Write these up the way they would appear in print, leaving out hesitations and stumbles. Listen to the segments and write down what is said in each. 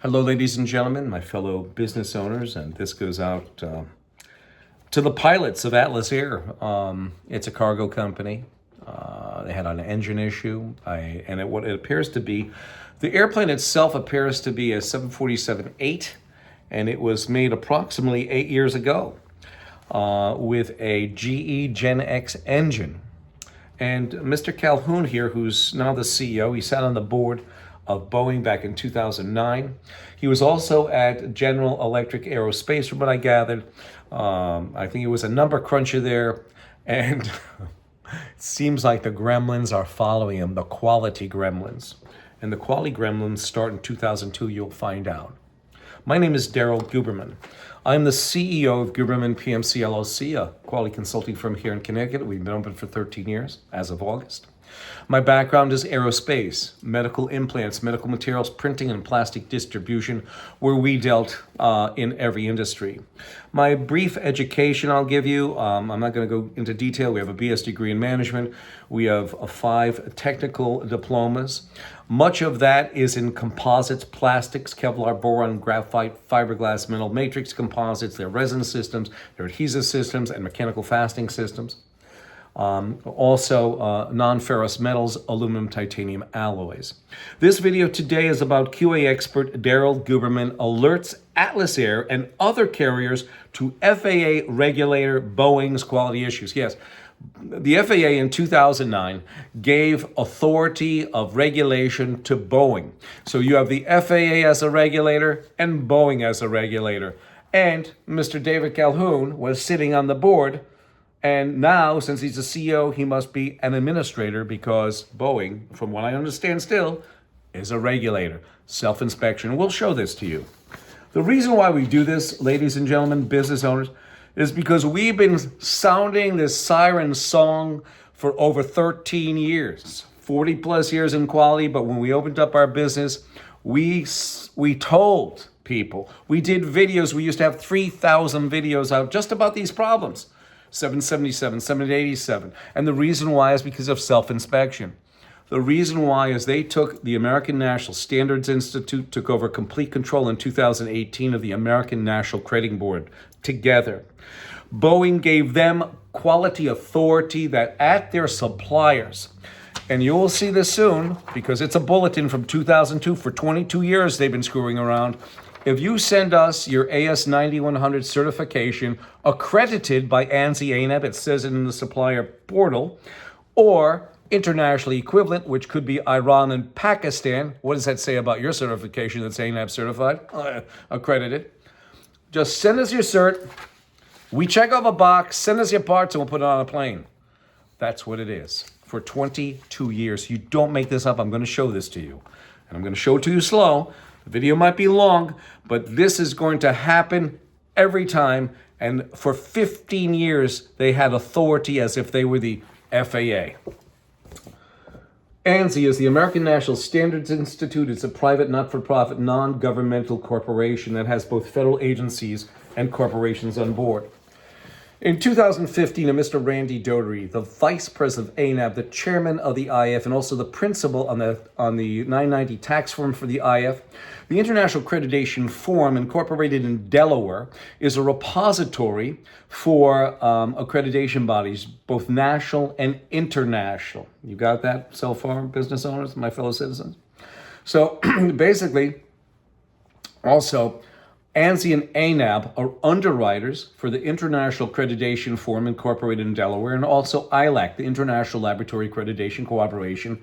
Hello, ladies and gentlemen, my fellow business owners, and this goes out to the pilots of Atlas Air. It's a cargo company. They had an engine issue, what it appears to be, the airplane itself appears to be a 747-8, and it was made approximately 8 years ago with a GE Gen X engine. And Mr. Calhoun here, who's now the CEO, he sat on the board of Boeing back in 2009. He was also at General Electric Aerospace, from what I gathered. I think he was a number cruncher there, and it seems like the gremlins are following him, the quality gremlins. And the quality gremlins start in 2002, you'll find out. My name is Daryl Guberman. I'm the CEO of Guberman PMC LLC, a quality consulting firm here in Connecticut. We've been open for 13 years as of August. My background is aerospace, medical implants, medical materials, printing, and plastic distribution, where we dealt in every industry. My brief education I'll give you, I'm not going to go into detail. We have a BS degree in management. We have 5 technical diplomas. Much of that is in composites, plastics, Kevlar, boron, graphite, fiberglass, metal matrix composites, their resin systems, their adhesive systems, and mechanical fastening systems. Also non-ferrous metals, aluminum, titanium alloys. This video today is about QA expert Daryl Guberman alerts Atlas Air and other carriers to FAA Regulator Boeing's quality issues. Yes, the FAA in 2009 gave authority of regulation to Boeing. So you have the FAA as a regulator and Boeing as a regulator. And Mr. David Calhoun was sitting on the board. And now, since he's a CEO, he must be an administrator because Boeing, from what I understand still, is a regulator. Self-inspection. We'll show this to you. The reason why we do this, ladies and gentlemen, business owners, is because we've been sounding this siren song for over 13 years, 40 plus years in quality. But when we opened up our business, we told people, we did videos. We used to have 3,000 videos out just about these problems. 777, 787. And the reason why is because of self-inspection. The reason why is they took the American National Standards Institute, took over complete control in 2018 of the American National Crediting Board together. Boeing gave them quality authority that at their suppliers, and you will see this soon because it's a bulletin from 2002. For 22 years they've been screwing around. If you send us your AS9100 certification accredited by ANSI ANAB, it says it in the supplier portal, or internationally equivalent, which could be Iran and Pakistan. What does that say about your certification that's ANAB certified, accredited? Just send us your cert. We check off a box, send us your parts, and we'll put it on a plane. That's what it is. For 22 years. You don't make this up. I'm going to show this to you. And I'm going to show it to you slow. The video might be long, but this is going to happen every time. And for 15 years, they had authority as if they were the FAA. ANSI is the American National Standards Institute. It's a private, not-for-profit, non-governmental corporation that has both federal agencies and corporations on board. In 2015, a Mr. Randy Doherty, the vice president of ANAB, the chairman of the IF, and also the principal on the 990 tax form for the IF, the International Accreditation Form, incorporated in Delaware, is a repository for accreditation bodies, both national and international. You got that so far, business owners, my fellow citizens? So basically, also, ANSI and ANAB are underwriters for the International Accreditation Form incorporated in Delaware, and also ILAC, the International Laboratory Accreditation Cooperation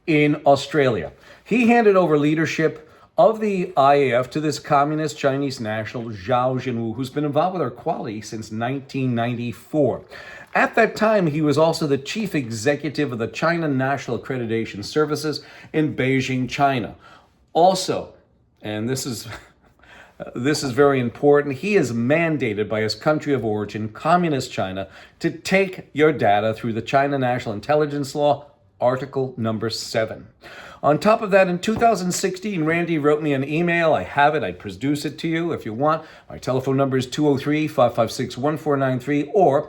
in Australia. He handed over leadership of the IAF to this communist Chinese national, Zhao Jinwu, who's been involved with our quality since 1994. At that time, he was also the chief executive of the China National Accreditation Services in Beijing, China. Also, and this is very important. He is mandated by his country of origin, Communist China, to take your data through the China National Intelligence Law, Article number 7. On top of that, in 2016, Randy wrote me an email. I have it. I produce it to you if you want. My telephone number is 203-556-1493 or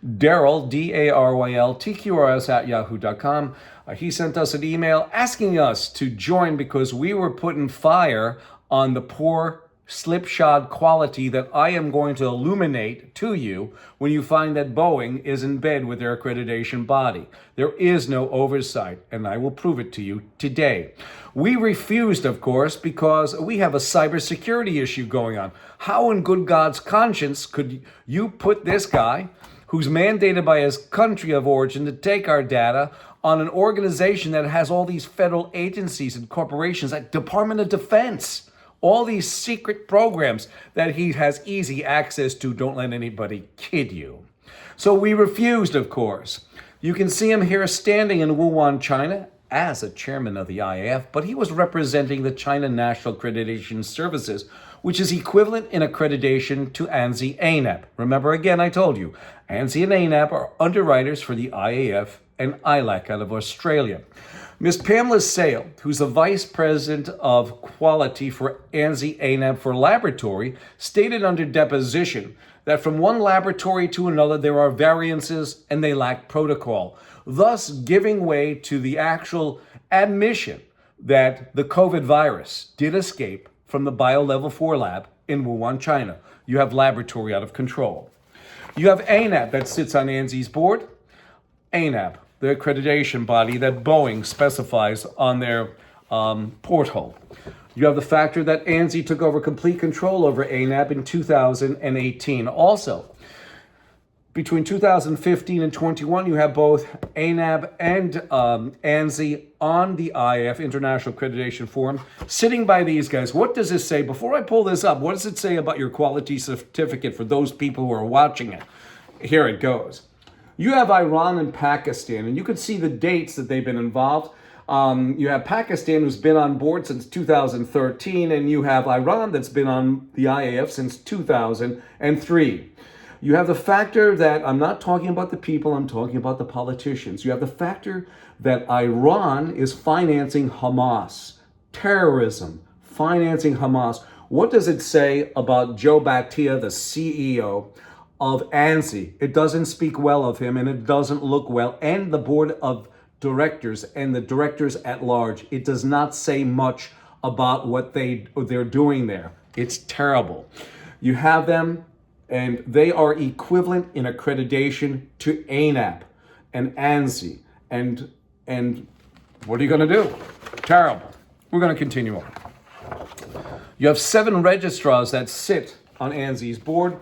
Daryl, D-A-R-Y-L, TQRS at yahoo.com. He sent us an email asking us to join because we were putting fire on the poor slipshod quality that I am going to illuminate to you when you find that Boeing is in bed with their accreditation body. There is no oversight, and I will prove it to you today. We refused, of course, because we have a cybersecurity issue going on. How in good God's conscience could you put this guy, who's mandated by his country of origin to take our data, on an organization that has all these federal agencies and corporations like Department of Defense? All these secret programs that he has easy access to. Don't let anybody kid you. So we refused, of course. You can see him here standing in Wuhan, China, as a chairman of the IAF, but he was representing the China National Accreditation Services, which is equivalent in accreditation to ANSI ANAP. Remember, again, I told you, ANSI and ANAP are underwriters for the IAF and ILAC out of Australia. Ms. Pamela Sale, who's the Vice President of Quality for ANSI ANAP for Laboratory, stated under deposition that from one laboratory to another there are variances and they lack protocol, thus giving way to the actual admission that the COVID virus did escape from the BioLevel 4 lab in Wuhan, China. You have laboratory out of control. You have ANAP that sits on ANSI's board. ANAP, the accreditation body that Boeing specifies on their porthole. You have the factor that ANSI took over complete control over ANAP in 2018. Also, between 2015 and 21, you have both ANAP and ANSI on the IAF, International Accreditation Forum, sitting by these guys. What does this say? Before I pull this up, what does it say about your quality certificate for those people who are watching it? Here it goes. You have Iran and Pakistan, and you can see the dates that they've been involved. You have Pakistan, who's been on board since 2013, and you have Iran that's been on the IAF since 2003. You have the factor that, I'm not talking about the people, I'm talking about the politicians. You have the factor that Iran is financing Hamas, terrorism, financing Hamas. What does it say about Joe Batia, the CEO of ANSI? It doesn't speak well of him, and it doesn't look well. And the board of directors and the directors at large, it does not say much about what they're doing there. It's terrible. You have them, and they are equivalent in accreditation to ANAP and ANSI. And what are you going to do? Terrible. We're going to continue on. You have 7 registrars that sit on ANSI's board,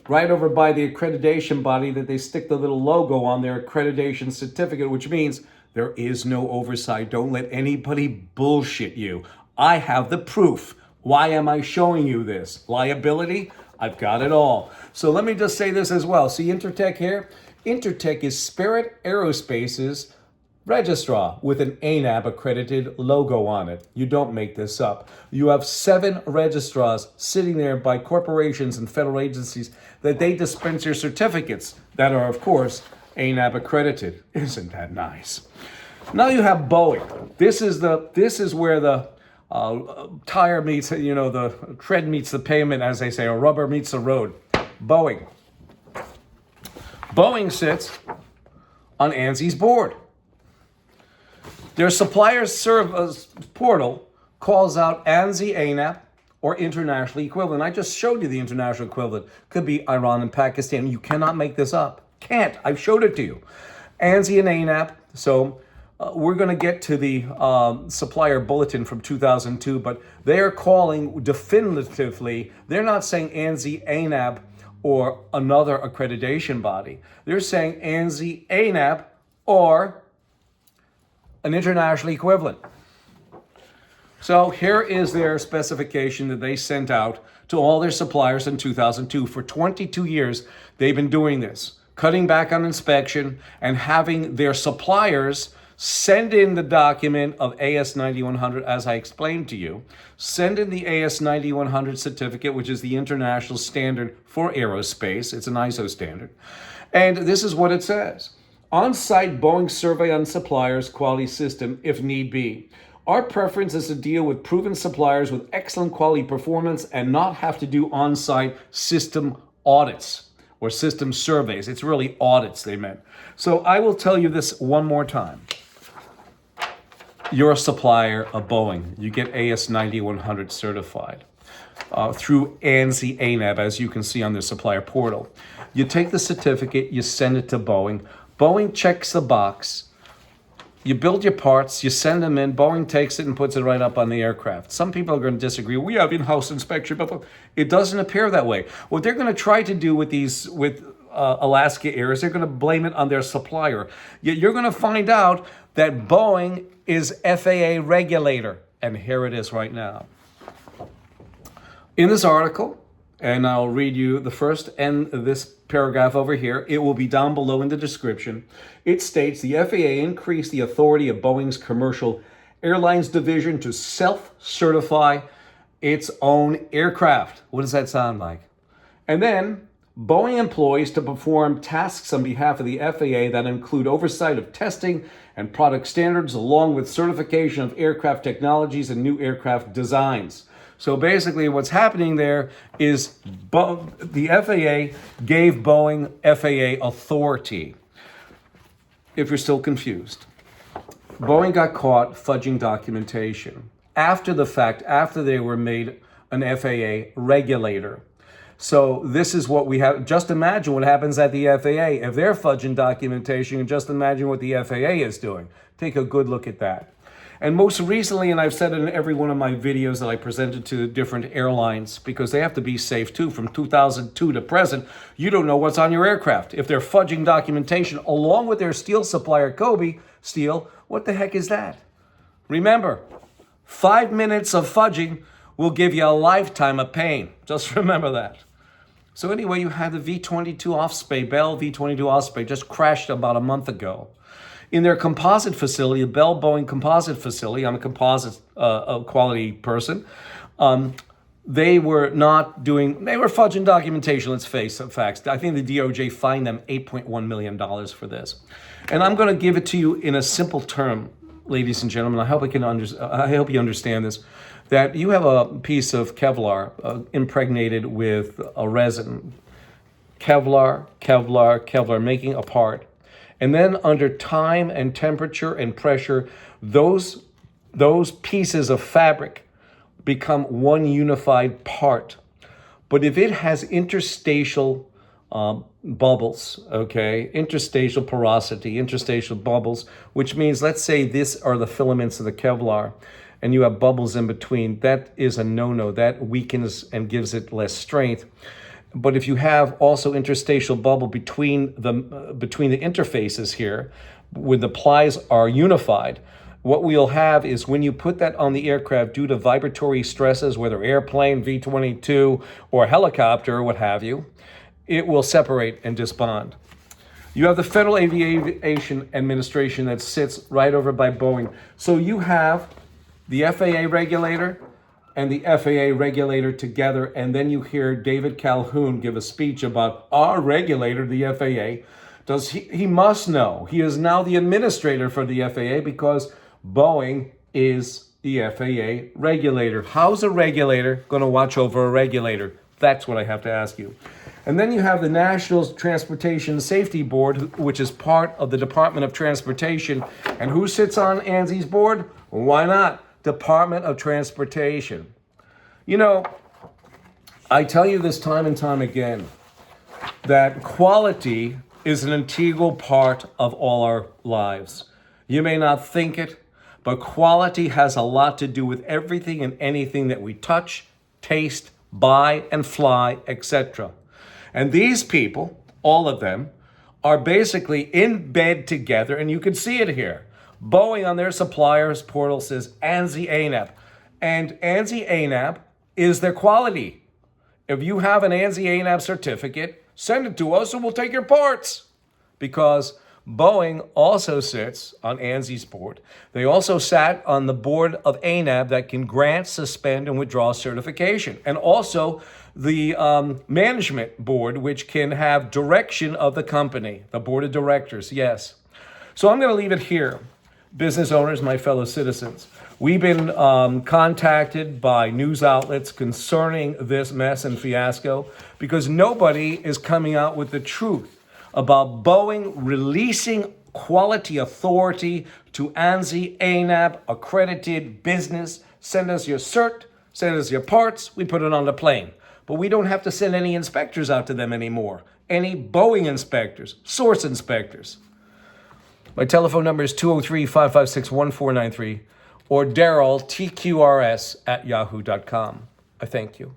right over by the accreditation body that they stick the little logo on their accreditation certificate, which means there is no oversight. Don't let anybody bullshit you. I have the proof. Why am I showing you this? Liability? I've got it all. So let me just say this as well. See Intertech here? Intertech is Spirit Aerospace's registrar with an ANAP accredited logo on it. You don't make this up. You have 7 registrars sitting there by corporations and federal agencies that they dispense your certificates that are, of course, ANAP accredited. Isn't that nice? Now you have Boeing. This is where the tire meets, the tread meets the pavement, as they say, or rubber meets the road. Boeing. Boeing sits on ANSI's board. Their supplier service portal calls out ANSI ANAP or internationally equivalent. I just showed you the international equivalent. Could be Iran and Pakistan. You cannot make this up. Can't. I've showed it to you. ANSI and ANAP. So we're going to get to the supplier bulletin from 2002, but they are calling definitively, they're not saying ANSI ANAP or another accreditation body. They're saying ANSI ANAP or an international equivalent. So here is their specification that they sent out to all their suppliers in 2002. For 22 years, they've been doing this, cutting back on inspection and having their suppliers send in the document of AS9100, as I explained to you. Send in the AS9100 certificate, which is the international standard for aerospace. It's an ISO standard. And this is what it says. On-site Boeing survey on suppliers' quality system, if need be. Our preference is to deal with proven suppliers with excellent quality performance and not have to do on-site system audits or system surveys. It's really audits they meant. So I will tell you this one more time. you're a supplier of Boeing. You get AS 9100 certified through ANSI ANAB, as you can see on the supplier portal. You take the certificate, you send it to Boeing. Boeing checks the box. You build your parts, you send them in, Boeing takes it and puts it right up on the aircraft. Some people are going to disagree. We have in-house inspection, but it doesn't appear that way. What they're going to try to do with Alaska Air is they're going to blame it on their supplier. Yet you're going to find out that Boeing is FAA Regulator. And here it is right now. In this article, and I'll read you the first and this paragraph over here. It will be down below in the description. It states the FAA increased the authority of Boeing's commercial airlines division to self-certify its own aircraft. What does that sound like? And then Boeing employs to perform tasks on behalf of the FAA that include oversight of testing and product standards, along with certification of aircraft technologies and new aircraft designs. So basically what's happening there is the FAA gave Boeing FAA authority. If you're still confused, Boeing got caught fudging documentation after the fact, after they were made an FAA regulator. So this is what we have. Just imagine what happens at the FAA. If they're fudging documentation, and just imagine what the FAA is doing. Take a good look at that. And most recently, and I've said it in every one of my videos that I presented to different airlines, because they have to be safe too. From 2002 to present, you don't know what's on your aircraft. If they're fudging documentation along with their steel supplier, Kobe Steel, what the heck is that? Remember, 5 minutes of fudging will give you a lifetime of pain. Just remember that. So anyway, you had the V-22 Osprey, Bell V-22 Osprey, just crashed about a month ago. In their composite facility, a Bell Boeing composite facility, I'm a composite quality person, they were fudging documentation, let's face the facts. I think the DOJ fined them $8.1 million for this. And I'm going to give it to you in a simple term, ladies and gentlemen. I hope you understand this, that you have a piece of Kevlar impregnated with a resin. Kevlar, making a part. And then under time and temperature and pressure, those pieces of fabric become one unified part. But if it has interstitial bubbles, okay, interstitial porosity, interstitial bubbles, which means, let's say these are the filaments of the Kevlar, and you have bubbles in between, that is a no-no. That weakens and gives it less strength. But if you have also interstitial bubble between the interfaces here, when the plies are unified, what we'll have is when you put that on the aircraft due to vibratory stresses, whether airplane, V-22, or helicopter, or what have you, it will separate and disbond. You have the Federal Aviation Administration that sits right over by Boeing. So you have the FAA regulator and the FAA regulator together, and then you hear David Calhoun give a speech about our regulator, the FAA. He must know. He is now the administrator for the FAA because Boeing is the FAA regulator. How's a regulator going to watch over a regulator? That's what I have to ask you. And then you have the National Transportation Safety Board, which is part of the Department of Transportation. And who sits on ANSI's board? Why not? Department of Transportation. You know, I tell you this time and time again, that quality is an integral part of all our lives. You may not think it, but quality has a lot to do with everything and anything that we touch, taste, buy, and fly, etc. And these people, all of them, are basically in bed together, and you can see it here. Boeing on their suppliers portal says ANSI ANAB. And ANSI ANAB is their quality. If you have an ANSI ANAB certificate, send it to us and we'll take your parts. Because Boeing also sits on ANSI's board. They also sat on the board of ANAB that can grant, suspend, and withdraw certification. And also the management board, which can have direction of the company, the board of directors, yes. So I'm going to leave it here. Business owners, my fellow citizens, we've been contacted by news outlets concerning this mess and fiasco because nobody is coming out with the truth about Boeing releasing quality authority to ANSI, ANAB, accredited business. Send us your cert, send us your parts, we put it on the plane. But we don't have to send any inspectors out to them anymore. Any Boeing inspectors, source inspectors. My telephone number is 203-556-1493 or Daryl, TQRS, @yahoo.com. I thank you.